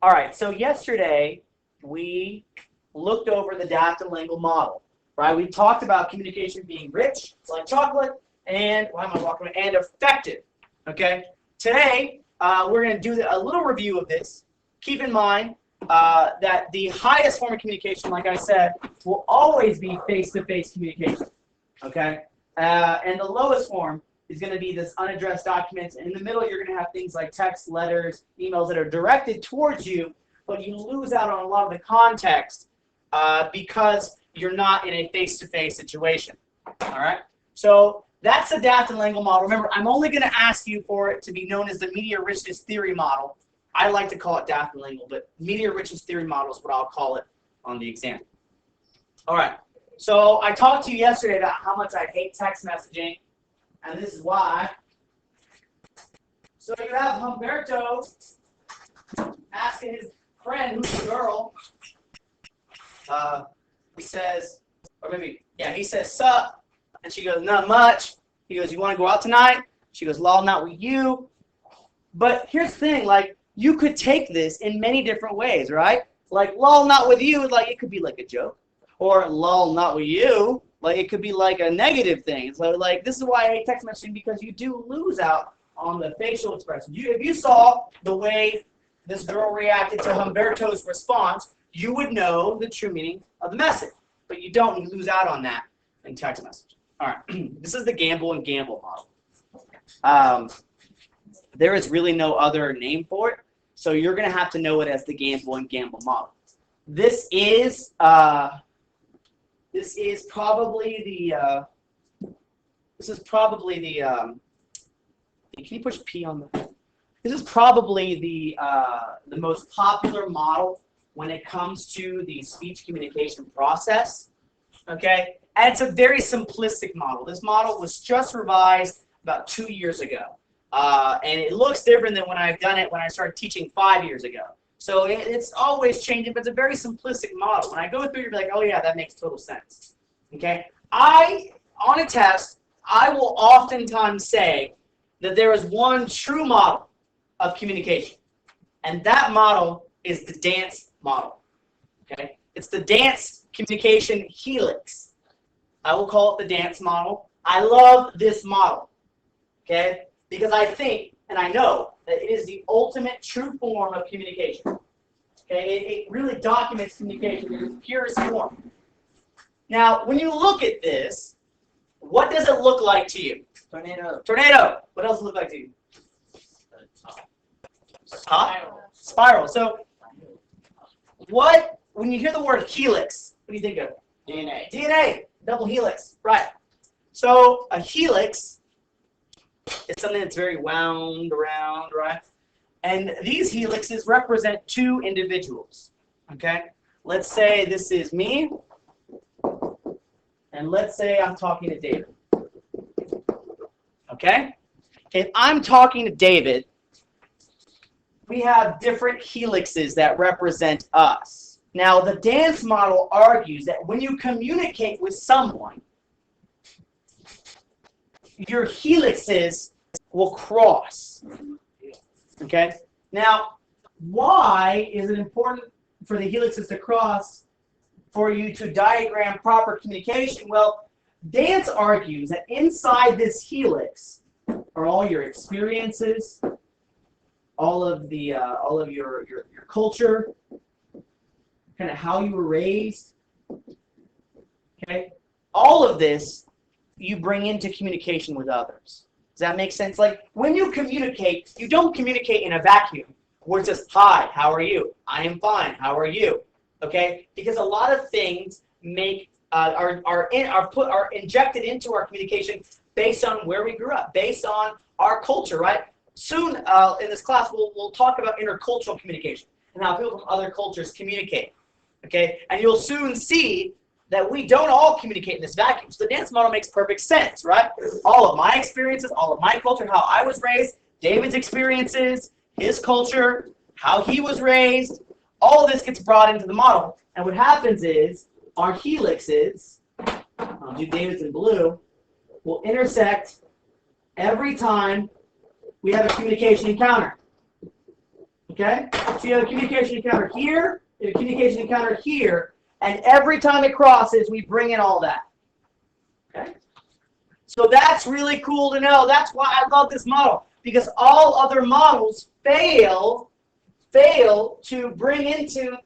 All right, so yesterday we looked over the daptolingual model, right? We talked about communication being rich, it's like chocolate, and why am I walking away? And effective. Okay. Today we're going to do a little review of this. Keep in mind that the highest form of communication, like I said, will always be face-to-face communication. Okay. And the lowest form is going to be this unaddressed documents. And in the middle, you're going to have things like text, letters, emails that are directed towards you, but you lose out on a lot of the context because you're not in a face-to-face situation. All right? So that's the daptolingual model. Remember, I'm only going to ask you for it to be known as the media richness theory model. I like to call it daptolingual, but media richness theory model is what I'll call it on the exam. All right. So I talked to you yesterday about how much I hate text messaging. And this is why. So you have Humberto asking his friend, who's a girl, he says, or maybe, yeah, he says, sup, and she goes, not much. He goes, you want to go out tonight? She goes, lol, not with you. But here's the thing, like, you could take this in many different ways, right? Like, lol, not with you, like, it could be like a joke. Or lol, not with you. Like, it could be like a negative thing. So, like, this is why I hate text messaging, because you do lose out on the facial expression. If you saw the way this girl reacted to Humberto's response, you would know the true meaning of the message. But you don't. You lose out on that in text message. All right. This is the Gamble and Gamble model. There is really no other name for it, so you're going to have to know it as the Gamble and Gamble model. This is probably the can you push P on the? This is probably the most popular model when it comes to the speech communication process. Okay, and it's a very simplistic model. This model was just revised about 2 years ago, and it looks different than when I've done it when I started teaching 5 years ago. So it's always changing, but it's a very simplistic model. When I go through, you'll be like, oh yeah, that makes total sense. Okay, on a test, I will oftentimes say that there is one true model of communication, and that model is the dance model. Okay, it's the dance communication helix. I will call it the dance model. I love this model, okay, because I think and I know that it is the ultimate true form of communication. Okay, it really documents communication in its purest form. Now, when you look at this, what does it look like to you? Tornado. Tornado. What else does it look like to you? Spiral. Spiral. So, when you hear the word helix, what do you think of? DNA. DNA. Double helix. Right. So, a helix is something that's very wound around, right? And these helixes represent two individuals. Okay? Let's say this is me, and let's say I'm talking to David. Okay? If I'm talking to David, we have different helixes that represent us. Now, the dance model argues that when you communicate with someone, your helixes will cross. Okay? Now, why is it important for the helixes to cross for you to diagram proper communication? Well, dance argues that inside this helix are all your experiences, all of your culture, kind of how you were raised. Okay? All of this you bring into communication with others. Does that make sense? Like, when you communicate, you don't communicate in a vacuum where it's just, hi, how are you? I am fine, how are you? Okay? Because a lot of things are injected into our communication based on where we grew up, based on our culture, right? Soon in this class, we'll talk about intercultural communication and how people from other cultures communicate. Okay? And you'll soon see that we don't all communicate in this vacuum. So the dance model makes perfect sense, right? All of my experiences, all of my culture, how I was raised, David's experiences, his culture, how he was raised, all of this gets brought into the model. And what happens is our helixes, I'll do David's in blue, will intersect every time we have a communication encounter. Okay? So you have a communication encounter here, you have a communication encounter here, and every time it crosses, we bring in all that. Okay? So that's really cool to know. That's why I love this model, because all other models fail to bring into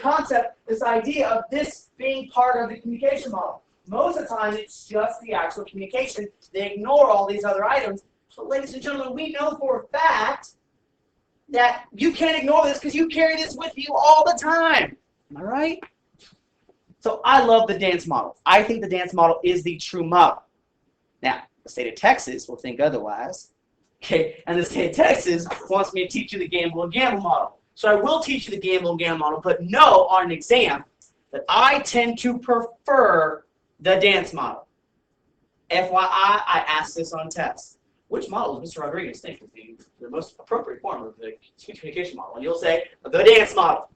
concept this idea of this being part of the communication model. Most of the time, it's just the actual communication. They ignore all these other items. So, ladies and gentlemen, we know for a fact that you can't ignore this because you carry this with you all the time. Am I right? So I love the dance model. I think the dance model is the true model. Now, the state of Texas will think otherwise. Okay, and the state of Texas wants me to teach you the gamble and gamble model. So I will teach you the gamble and gamble model, but know on an exam that I tend to prefer the dance model. FYI, I asked this on tests. Which model does Mr. Rodriguez think is the most appropriate form of the communication model? And you'll say, the dance model.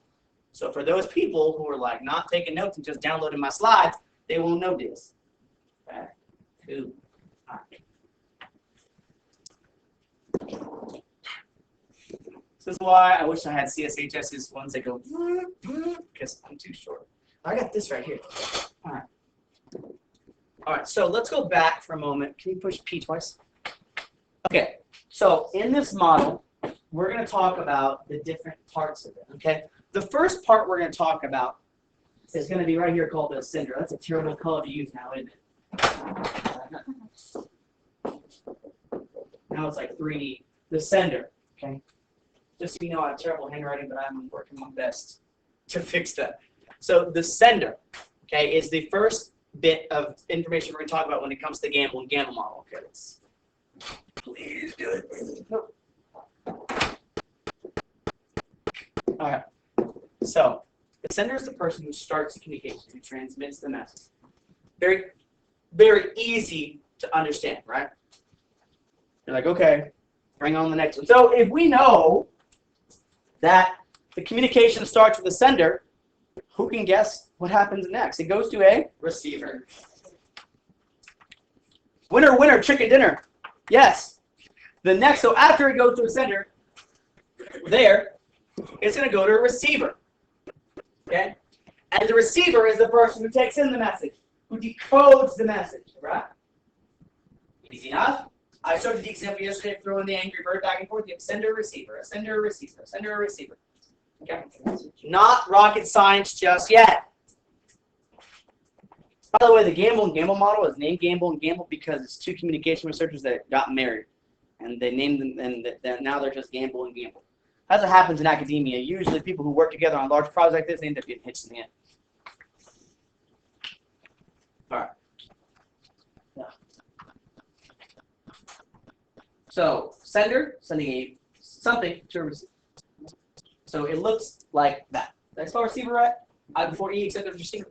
So for those people who are like not taking notes and just downloading my slides, they won't know this. Okay? Cool. All right. This is why I wish I had CSHS's ones that go, because I'm too short. I got this right here. All right. All right, so let's go back for a moment. Can you push P twice? Okay, so in this model, we're going to talk about the different parts of it, okay? The first part we're going to talk about is going to be right here called the sender. That's a terrible color to use now, isn't it? Now it's like 3D. The sender, okay? Just so you know, I have terrible handwriting, but I'm working my best to fix that. So the sender, okay, is the first bit of information we're going to talk about when it comes to gamble and gamble model. Okay, please do it. All right. So the sender is the person who starts the communication, who transmits the message. Very, very easy to understand, right? You're like, okay, bring on the next one. So if we know that the communication starts with the sender, who can guess what happens next? It goes to a receiver. Winner, winner, chicken dinner. Yes. The next, so after it goes to a sender, there, it's going to go to a receiver. Okay? And the receiver is the person who takes in the message, who decodes the message, right? Easy enough. I showed you the example yesterday of throwing the Angry Bird back and forth. You have sender, receiver, a sender, a receiver, a sender, a receiver. Okay? Not rocket science just yet. By the way, the gamble and gamble model is named gamble and gamble because it's two communication researchers that got married. And they named them, and now they're just gamble and gamble. As it happens in academia, usually people who work together on large projects like this end up getting hitched in the end. All right. Yeah. So, sender, sending something to a receiver. So it looks like that. Did I spell receiver right? I before E except for receiver.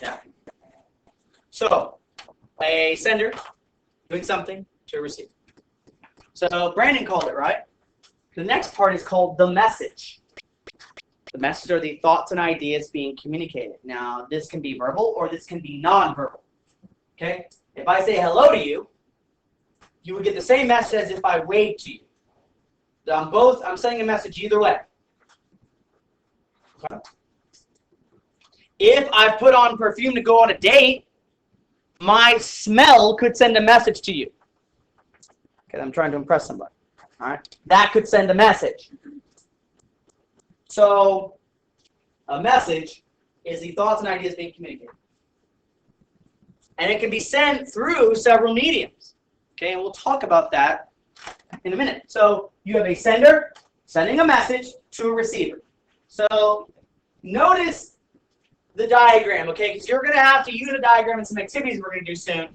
Yeah. So, a sender doing something to a receiver. So Brandon called it, right? The next part is called the message. The message are the thoughts and ideas being communicated. Now, this can be verbal or this can be non-verbal. Okay? If I say hello to you, you would get the same message as if I waved to you. I'm sending a message either way. Okay? If I put on perfume to go on a date, my smell could send a message to you. Okay, I'm trying to impress somebody. All right, that could send a message. So, a message is the thoughts and ideas being communicated, and it can be sent through several mediums. Okay, and we'll talk about that in a minute. So, you have a sender sending a message to a receiver. So, notice the diagram, okay? Because you're going to have to use a diagram in some activities we're going to do soon.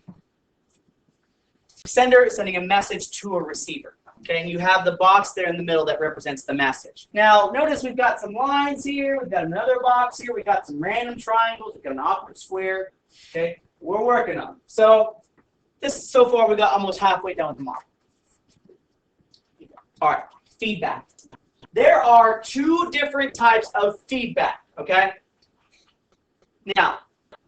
Sender is sending a message to a receiver, okay? And you have the box there in the middle that represents the message. Now, notice we've got some lines here. We've got another box here. We've got some random triangles. We've got an awkward square, okay? We're working on it. So, so far, we got almost halfway down the model. All right, feedback. There are two different types of feedback, okay? Now,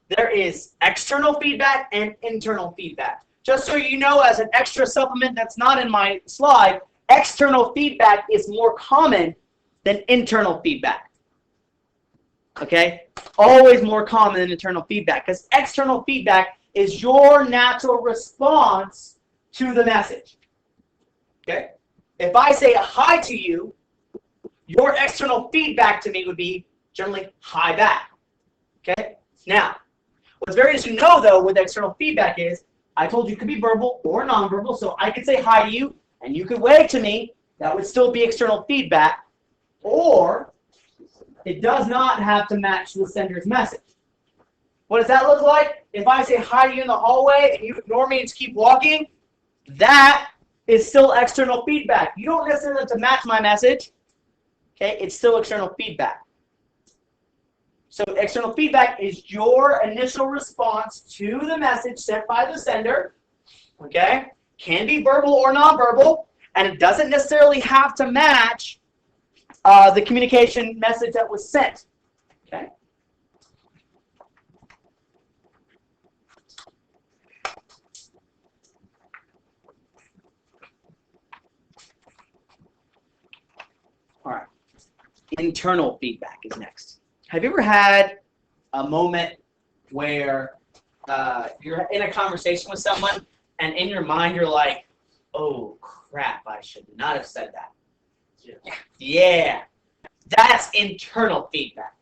there is external feedback and internal feedback. Just so you know, as an extra supplement that's not in my slide, external feedback is more common than internal feedback. Okay? Always more common than internal feedback, because external feedback is your natural response to the message. Okay? If I say hi to you, your external feedback to me would be generally hi back. Okay? Now, what's very interesting to know, though, with external feedback is, I told you it could be verbal or nonverbal, so I could say hi to you, and you could wave to me. That would still be external feedback. Or, it does not have to match the sender's message. What does that look like? If I say hi to you in the hallway, and you ignore me and just keep walking, that is still external feedback. You don't necessarily have to match my message. Okay, it's still external feedback. So external feedback is your initial response to the message sent by the sender. Okay, can be verbal or nonverbal, and it doesn't necessarily have to match the communication message that was sent. Okay. All right. Internal feedback is next. Have you ever had a moment where you're in a conversation with someone and in your mind you're like, oh crap, I should not have said that. Yeah. That's internal feedback.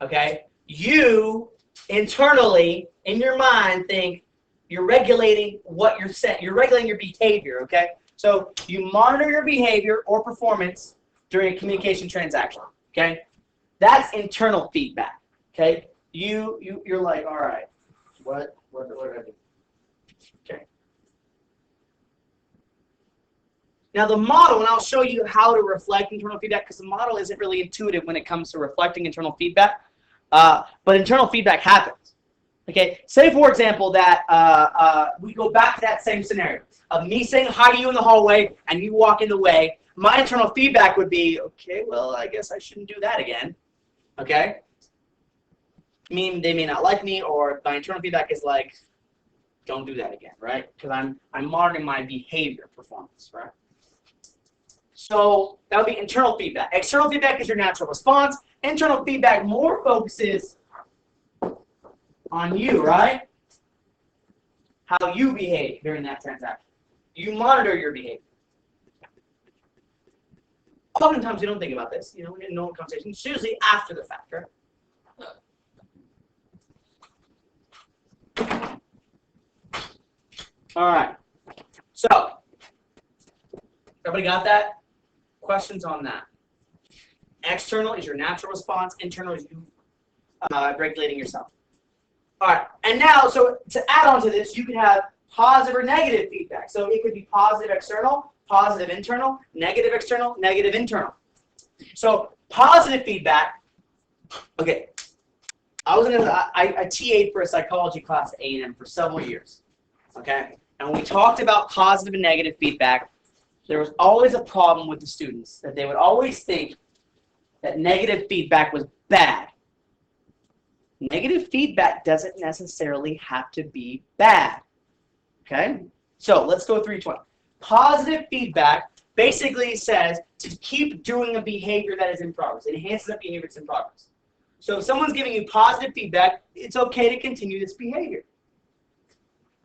Okay? You internally, in your mind, think you're regulating what you're saying. You're regulating your behavior, okay? So you monitor your behavior or performance during a communication transaction, okay? That's internal feedback, okay? You're like, all right, what did I do? Okay. Now the model, and I'll show you how to reflect internal feedback, because the model isn't really intuitive when it comes to reflecting internal feedback, but internal feedback happens. Okay, say for example that we go back to that same scenario of me saying hi to you in the hallway and you walk in the way. My internal feedback would be, okay, well, I guess I shouldn't do that again. Okay? I mean, they may not like me, or my internal feedback is like, don't do that again, right? Because I'm monitoring my behavior performance, right? So that would be internal feedback. External feedback is your natural response. Internal feedback more focuses on you, right? How you behave during that transaction. You monitor your behavior. Oftentimes we don't think about this, in normal conversations. It's usually after the fact, right? All right. So, everybody got that? Questions on that? External is your natural response. Internal is you regulating yourself. All right. And now, so to add on to this, you can have positive or negative feedback. So it could be positive external, positive internal, negative external, negative internal. So positive feedback. Okay. I TA'd for a psychology class at A&M for several years. Okay. And when we talked about positive and negative feedback, there was always a problem with the students, that they would always think that negative feedback was bad. Negative feedback doesn't necessarily have to be bad. Okay? So let's go through each one. Positive feedback basically says to keep doing a behavior that is in progress. It enhances a behavior that's in progress. So if someone's giving you positive feedback, it's okay to continue this behavior.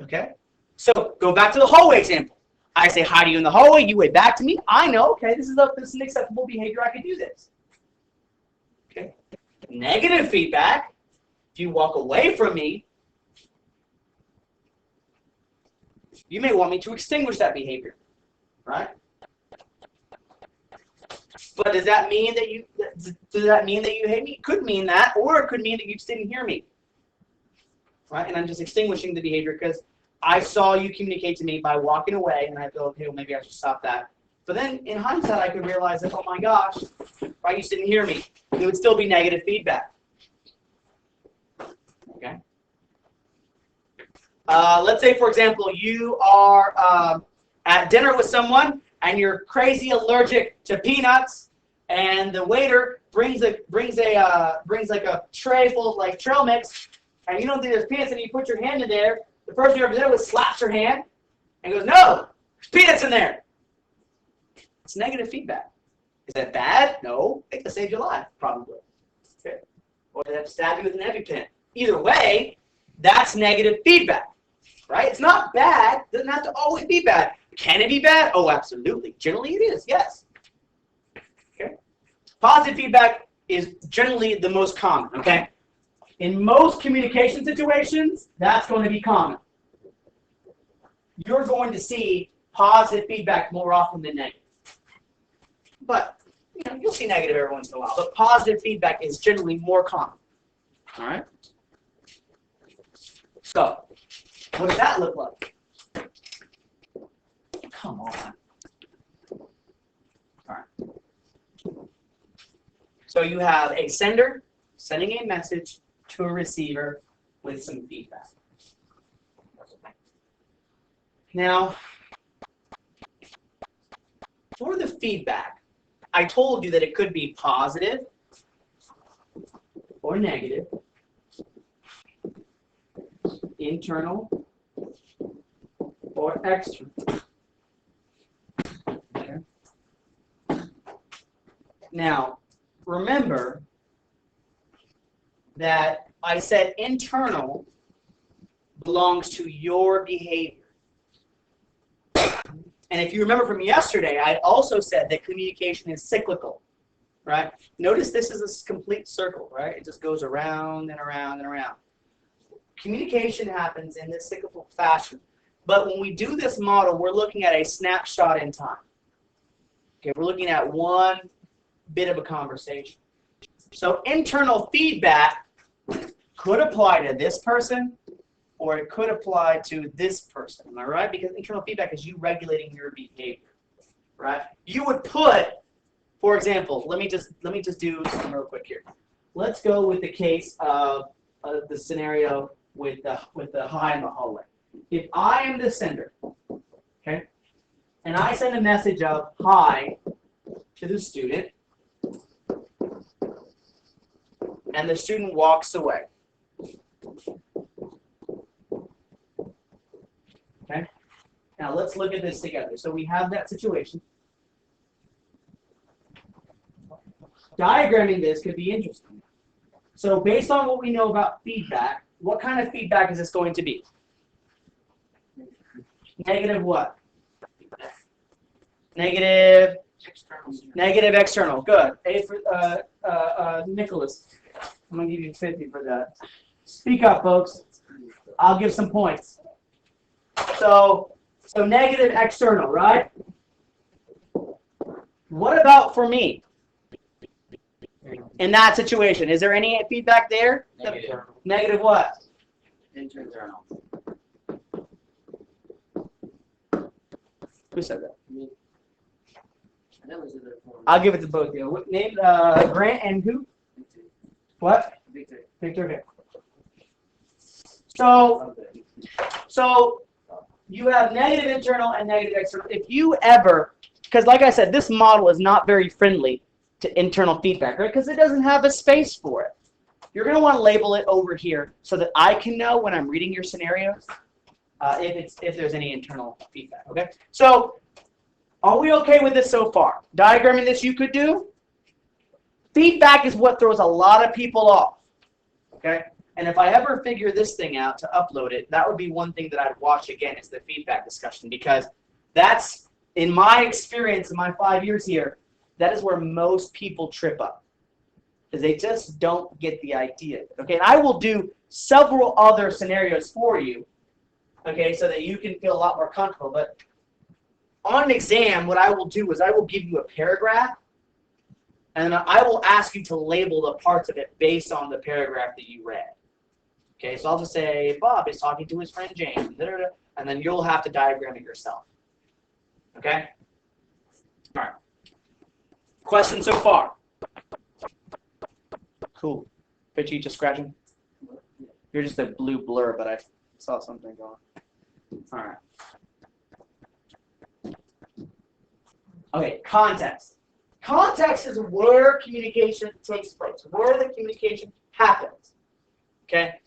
Okay? So go back to the hallway example. I say hi to you in the hallway, you wave back to me. I know, okay, this is an acceptable behavior, I can do this. Okay. Negative feedback, if you walk away from me, you may want me to extinguish that behavior, right? But does that mean that you hate me? It could mean that, or it could mean that you just didn't hear me, right? And I'm just extinguishing the behavior because I saw you communicate to me by walking away, and I feel, okay, well, maybe I should stop that. But then, in hindsight, I could realize that, oh my gosh, right, you just didn't hear me. It would still be negative feedback. Okay. Let's say, for example, you are at dinner with someone, and you're crazy allergic to peanuts, and the waiter brings like a tray full of like trail mix, and you don't think there's peanuts, and you put your hand in there. The person you represented with slaps her hand and goes, no, there's peanuts in there. It's negative feedback. Is that bad? No. It could save your life, probably. Okay. Or they have to stab you with an EpiPen. Either way, that's negative feedback, right? It's not bad. It doesn't have to always be bad. Can it be bad? Oh, absolutely. Generally, it is. Yes. Okay. Positive feedback is generally the most common. Okay. In most communication situations, that's going to be common. You're going to see positive feedback more often than negative. But you'll see negative every once in a while. But positive feedback is generally more common. All right. So, what does that look like? Come on. All right. So you have a sender sending a message to a receiver with some feedback. Now, for the feedback, I told you that it could be positive or negative, internal or external. Okay. Now, remember that I said internal belongs to your behavior. And if you remember from yesterday, I also said that communication is cyclical, right? Notice this is a complete circle, right? It just goes around and around and around. Communication happens in this cyclical fashion. But when we do this model, we're looking at a snapshot in time. Okay, we're looking at one bit of a conversation. So internal feedback could apply to this person, or it could apply to this person. Am I right? Because internal feedback is you regulating your behavior, right? You would put, for example, let me just do something real quick here. Let's go with the case of the scenario with the hi in the hallway. If I am the sender, okay, and I send a message of hi to the student, and the student walks away. Okay. Now let's look at this together. So we have that situation. Diagramming this could be interesting. So based on what we know about feedback, what kind of feedback is this going to be? Negative what? Negative external. Negative external. Good. A for Nicholas. I'm gonna give you 50 for that. Speak up, folks. I'll give some points. So negative external, right? What about for me? In that situation, is there any feedback there? Negative. Negative what? Internal. Who said that? I'll give it to both of you. Name Grant and who? What? Victor. Victor. Okay. So you have negative internal and negative external. If you ever, because like I said, this model is not very friendly to internal feedback, right? Because it doesn't have a space for it. You're going to want to label it over here so that I can know when I'm reading your scenarios if there's any internal feedback. Okay. So are we okay with this so far? Diagramming this you could do. Feedback is what throws a lot of people off. Okay. And if I ever figure this thing out to upload it, that would be one thing that I'd watch again is the feedback discussion, because that's, in my experience in my 5 years here, that is where most people trip up, because they just don't get the idea. Okay, and I will do several other scenarios for you, okay, so that you can feel a lot more comfortable. But on an exam, what I will do is I will give you a paragraph, and I will ask you to label the parts of it based on the paragraph that you read. Okay, so I'll just say, Bob is talking to his friend James, and then you'll have to diagram it yourself. Okay? All right. Question so far? Cool. Picture you just scratching? You're just a blue blur, but I saw something going on. All right. Okay, context. Context is where communication takes place, where the communication happens. Okay?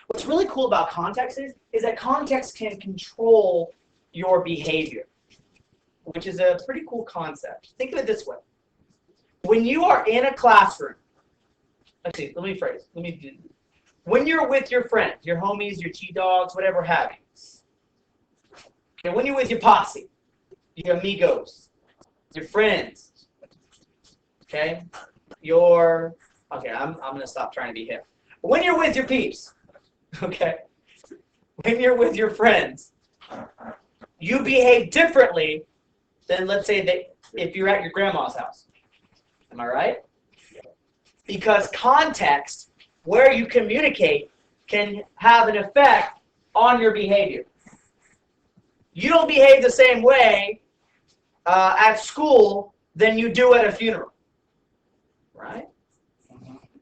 What's really cool about context is that context can control your behavior. which is a pretty cool concept. Think of it this way. When you are in a classroom, actually, let me phrase. When you're with your friends, your homies, your G-dogs, whatever have you. Okay, when you're with your posse, your amigos, your friends, okay, I'm gonna stop trying to be hip. When you're with your peeps, okay, when you're with your friends, you behave differently than, let's say, that if you're at your grandma's house. Am I right? Because context, where you communicate, can have an effect on your behavior. You don't behave the same way at school than you do at a funeral, right?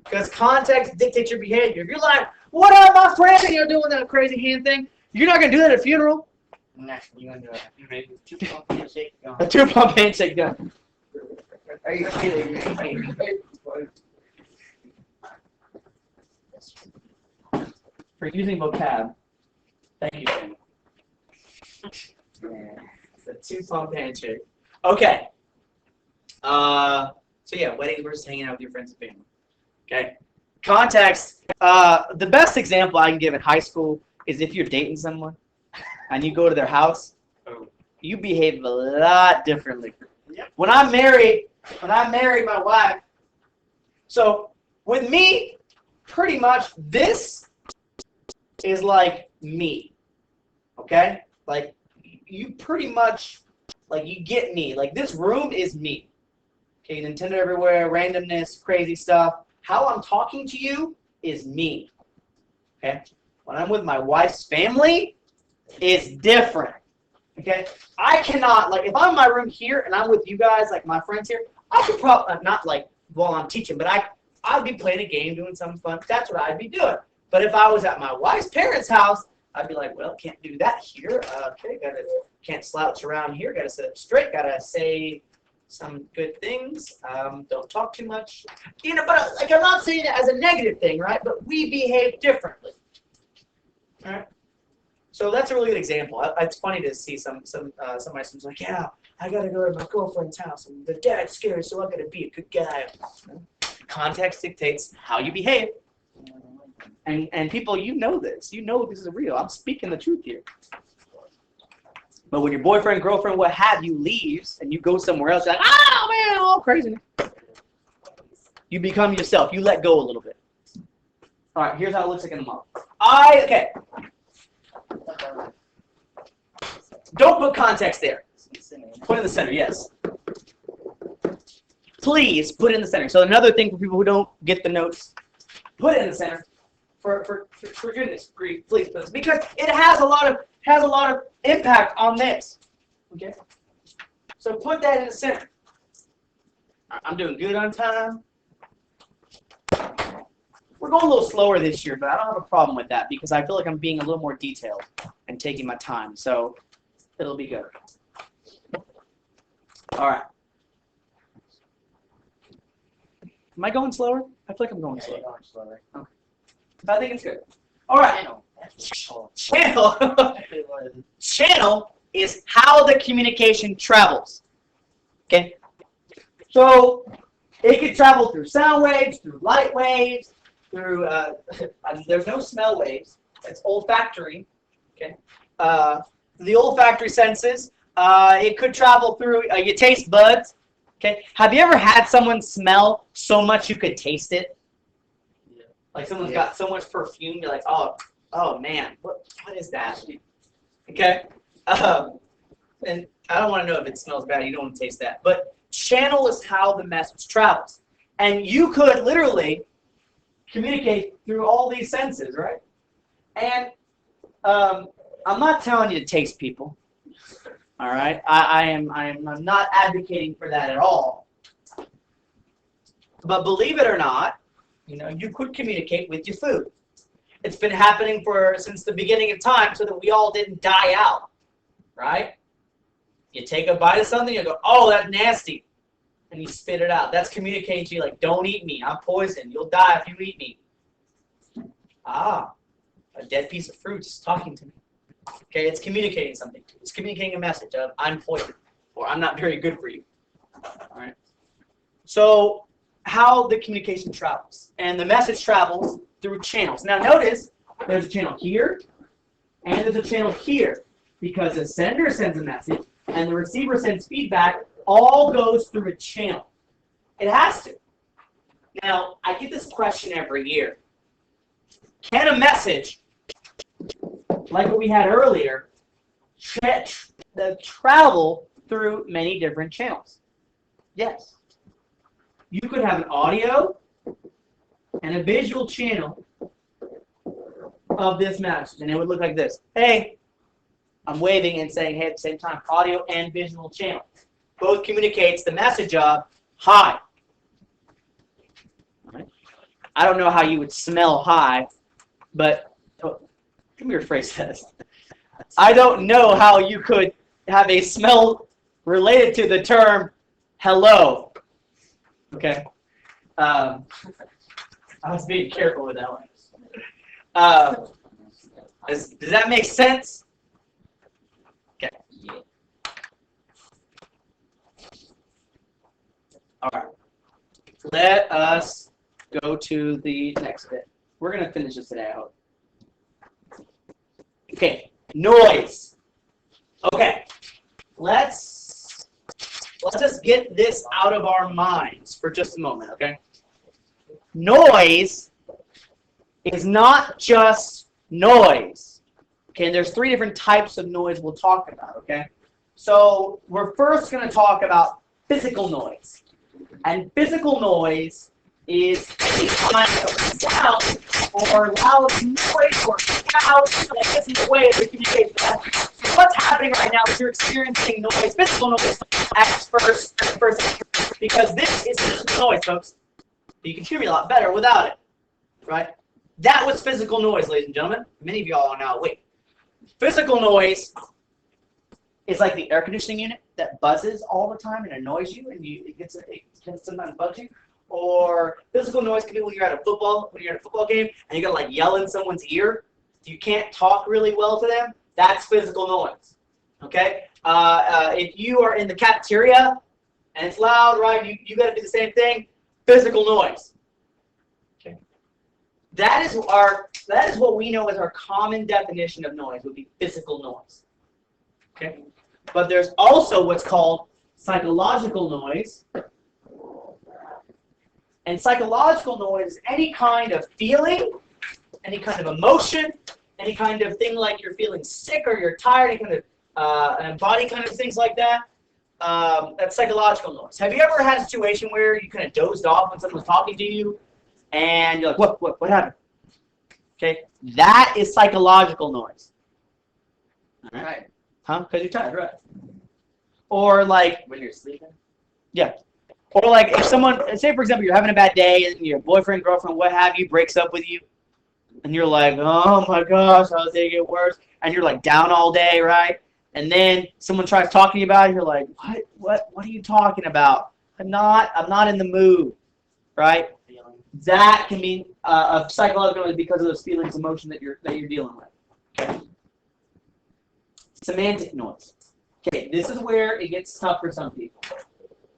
Because context dictates your behavior. If you're like, what up, my friend, and you're doing that crazy hand thing, you're not going to do that at a funeral. Nah, you gonna do it. You ready? 2-pump handshake gun. A 2-pump handshake gun. Are you kidding me? For using vocab. Thank you, Jamie. The 2-pump handshake. Okay. So yeah, weddings versus hanging out with your friends and family. Okay. Context. The best example I can give in high school is if you're dating someone and you go to their house, you behave a lot differently. Yep. When I married my wife, so with me, pretty much this is like me. Okay? Like you pretty much, like you get me. Like this room is me. Okay, Nintendo everywhere, randomness, crazy stuff. How I'm talking to you is me. Okay? When I'm with my wife's family, it's different. Okay? I cannot, like, if I'm in my room here and I'm with you guys, like my friends here, I could probably, not like while I'm teaching, but I'd be playing a game, doing something fun. That's what I'd be doing. But if I was at my wife's parents' house, I'd be like, well, can't do that here. Okay, can't slouch around here. Gotta sit up straight. Gotta say some good things. Don't talk too much. You know, but like I'm not saying it as a negative thing, right? But we behave differently. All right. So that's a really good example. It's funny to see somebody's like, yeah, I gotta go to my girlfriend's house, and the dad's scared, so I gotta be a good guy. Context dictates how you behave, and people, you know this is real. I'm speaking the truth here. But when your boyfriend, girlfriend, what have you leaves, and you go somewhere else, you're like, oh man, all crazy. You become yourself. You let go a little bit. All right, here's how it looks like in the model. Okay. Don't put context there. Put it in the center, yes. Please put it in the center. So another thing for people who don't get the notes, put it in the center. For goodness grief, please put this, because it has a lot of impact on this. Okay. So put that in the center. I'm doing good on time. We're going a little slower this year, but I don't have a problem with that because I feel like I'm being a little more detailed and taking my time. So it'll be good. All right. Am I going slower? I feel like I'm going slower. Okay. I think it's good. All right. Channel. Channel is how the communication travels. Okay. So it can travel through sound waves, through light waves, through. There's no smell waves. It's olfactory. Okay. The olfactory senses. It could travel through your taste buds. Okay. Have you ever had someone smell so much you could taste it? Yeah. Like someone's got so much perfume, you're like, oh man, what is that? Okay. And I don't want to know if it smells bad. You don't want to taste that. But channel is how the message travels, and you could literally communicate through all these senses, right? And I'm not telling you to taste people. All right, I'm not advocating for that at all. But believe it or not, you could communicate with your food. It's been happening since the beginning of time, so that we all didn't die out, right? You take a bite of something, you go, oh, that's nasty, and you spit it out. That's communicating to you like, don't eat me, I'm poison, you'll die if you eat me. A dead piece of fruit is talking to me. Okay, it's communicating something. It's communicating a message of I'm poison. or I'm not very good for you. All right. So how the communication travels. And the message travels through channels. Now notice there's a channel here and there's a channel here because the sender sends a message and the receiver sends feedback, all goes through a channel. It has to. Now, I get this question every year. Can a message, like what we had earlier, travel through many different channels? Yes. You could have an audio and a visual channel of this message, and it would look like this. Hey, I'm waving and saying hey at the same time. Audio and visual channel. Both communicates the message of hi. All right. I don't know how you would smell hi, but come here, phrase says. I don't know how you could have a smell related to the term hello. Okay. I was being careful with that one. Does that make sense? Okay. All right. Let us go to the next bit. We're going to finish this today, I hope. Okay. Noise. Okay. Let's just get this out of our minds for just a moment, okay? Noise is not just noise. Okay, and there's 3 different types of noise we'll talk about, okay? So we're first going to talk about physical noise. And physical noise is any kind of sound or loud noise or shout that gets in the way of the communication. So what's happening right now is you're experiencing noise, physical noise, at first, because this is physical noise, folks. You can hear me a lot better without it, right? That was physical noise, ladies and gentlemen. Many of y'all are now awake. Physical noise is like the air conditioning unit that buzzes all the time and annoys you, and it can sometimes bug you. Or physical noise can be when you're at a football game and you gotta like yell in someone's ear. You can't talk really well to them. That's physical noise. Okay. If you are in the cafeteria and it's loud, right? You gotta do the same thing. Physical noise. Okay. That is what we know as our common definition of noise would be physical noise. Okay. But there's also what's called psychological noise. And psychological noise is any kind of feeling, any kind of emotion, any kind of thing like you're feeling sick or you're tired, any kind of body kind of things like that. That's psychological noise. Have you ever had a situation where you kind of dozed off when someone was talking to you and you're like, what happened? Okay, that is psychological noise. All right. Huh? Because you're tired, right? Or like when you're sleeping? Yeah. Or like if someone, say for example, you're having a bad day and your boyfriend, girlfriend, what have you, breaks up with you, and you're like, oh my gosh, how's it get worse? And you're like down all day, right? And then someone tries talking to you about it, you're like, what are you talking about? I'm not in the mood, right? That can be a psychological noise because of those feelings, emotion that you're dealing with. Okay. Semantic noise. Okay, this is where it gets tough for some people.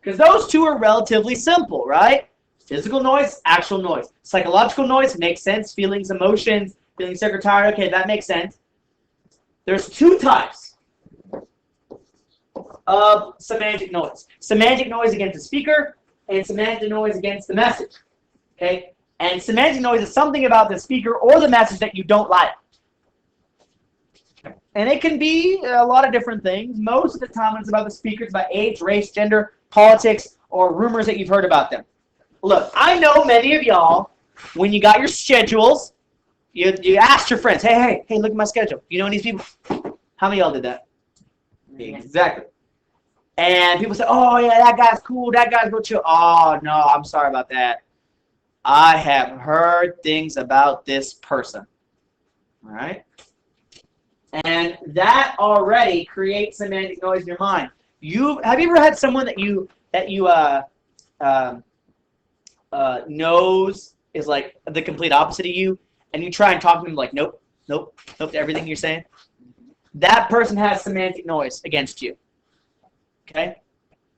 Because those two are relatively simple, right? Physical noise, actual noise. Psychological noise makes sense. Feelings, emotions, feeling sick or tired. Okay, that makes sense. There's 2 types of semantic noise. Semantic noise against the speaker and semantic noise against the message. Okay? And semantic noise is something about the speaker or the message that you don't like. And it can be a lot of different things. Most of the time it's about the speaker, it's about age, race, gender, politics, or rumors that you've heard about them. Look, I know many of y'all, when you got your schedules, you asked your friends, hey, look at my schedule. You know any of these people? How many of y'all did that? Exactly. And people say, oh, yeah, that guy's cool, that guy's real chill. Oh, no, I'm sorry about that. I have heard things about this person. All right? And that already creates semantic noise in your mind. Have you ever had someone that you knows is like the complete opposite of you, and you try and talk to them like nope to everything you're saying? That person has semantic noise against you. Okay?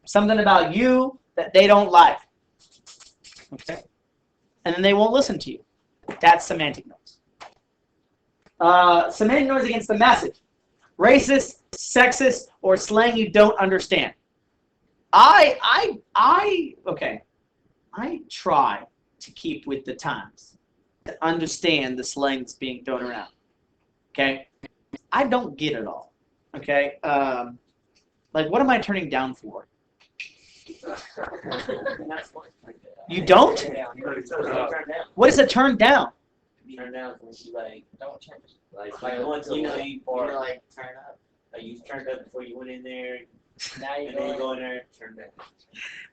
Something about you that they don't like. Okay? And then they won't listen to you. That's semantic noise. Semantic noise against the message. Racist, sexist, or slang you don't understand. I try to keep with the times, to understand the slang that's being thrown around. Okay? I don't get it all. Okay? Like, what am I turning down for? You don't? What is a turn down? Turn down when you like don't turn like once you know you like turn up. Like you turned up before you went in there. Now you go in there and turn down.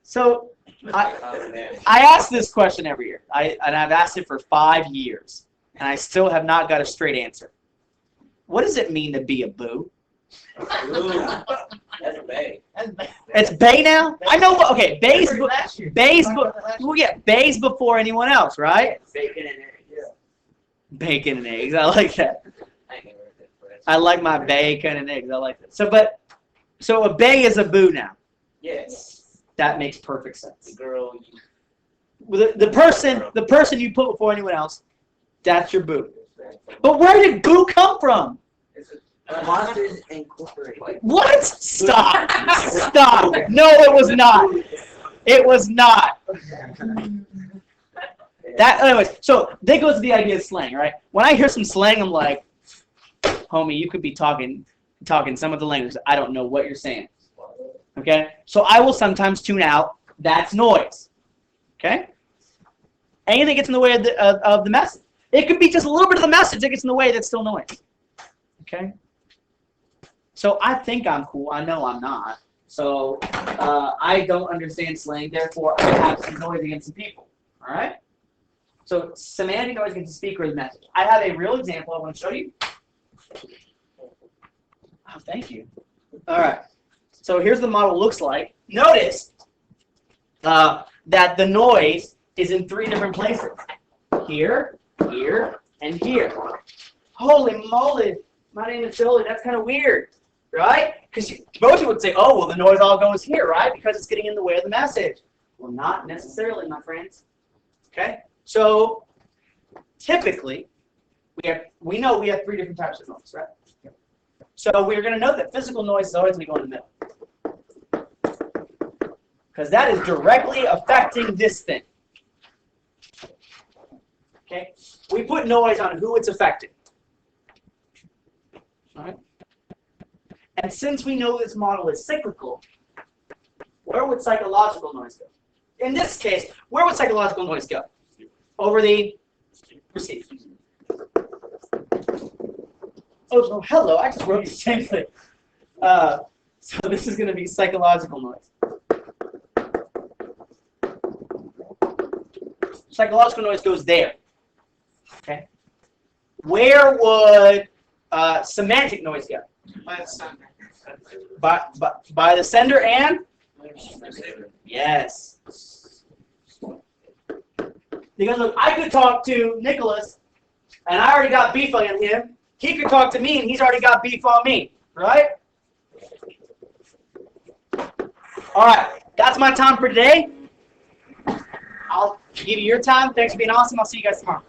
So I ask this question every year. And I've asked it for 5 years, and I still have not got a straight answer. What does it mean to be a boo? Ooh, that's bae. It's bae now? I know what, okay, bae's before anyone else, right? Bacon and eggs. Bacon and eggs, I like that. I ain't never heard that before. I like my bacon and eggs, I like that. So a bae is a boo now. Yes. That makes perfect sense. The girl The person you put before anyone else, that's your boo. But where did boo come from? Monsters Incorporated. What? Stop. Stop. No, it was not. It was not. Anyways, so that goes to the idea of slang, right? When I hear some slang, I'm like, homie, you could be talking some of the language. I don't know what you're saying. Okay? So I will sometimes tune out. That's noise. Okay? Anything gets in the way of the message. It could be just a little bit of the message that gets in the way that's still noise. Okay? So I think I'm cool. I know I'm not. So I don't understand slang. Therefore, I have some noise against some people. All right? So semantic noise against the speaker is message. I have a real example I want to show you. Oh, thank you. All right. So here's the model looks like. Notice that the noise is in 3 different places. Here, here, and here. Holy moly. My name is Jolie. That's kind of weird, right? Because most people would say, oh, well, the noise all goes here, right? Because it's getting in the way of the message. Well, not necessarily, my friends. Okay? So typically, we know we have 3 different types of noise, right? So we're going to know that physical noise is always going to go in the middle. Because that is directly affecting this thing. Okay? We put noise on who it's affecting. All right? And since we know this model is cyclical, where would psychological noise go? In this case, where would psychological noise go? Over the receiver. Oh, so hello, I just wrote the same thing. So this is going to be psychological noise. Psychological noise goes there. Okay. Where would semantic noise go? By the sender. By the sender and? Yes. Because look, I could talk to Nicholas, and I already got beef on him. He could talk to me, and he's already got beef on me. Right? All right. That's my time for today. I'll give you your time. Thanks for being awesome. I'll see you guys tomorrow.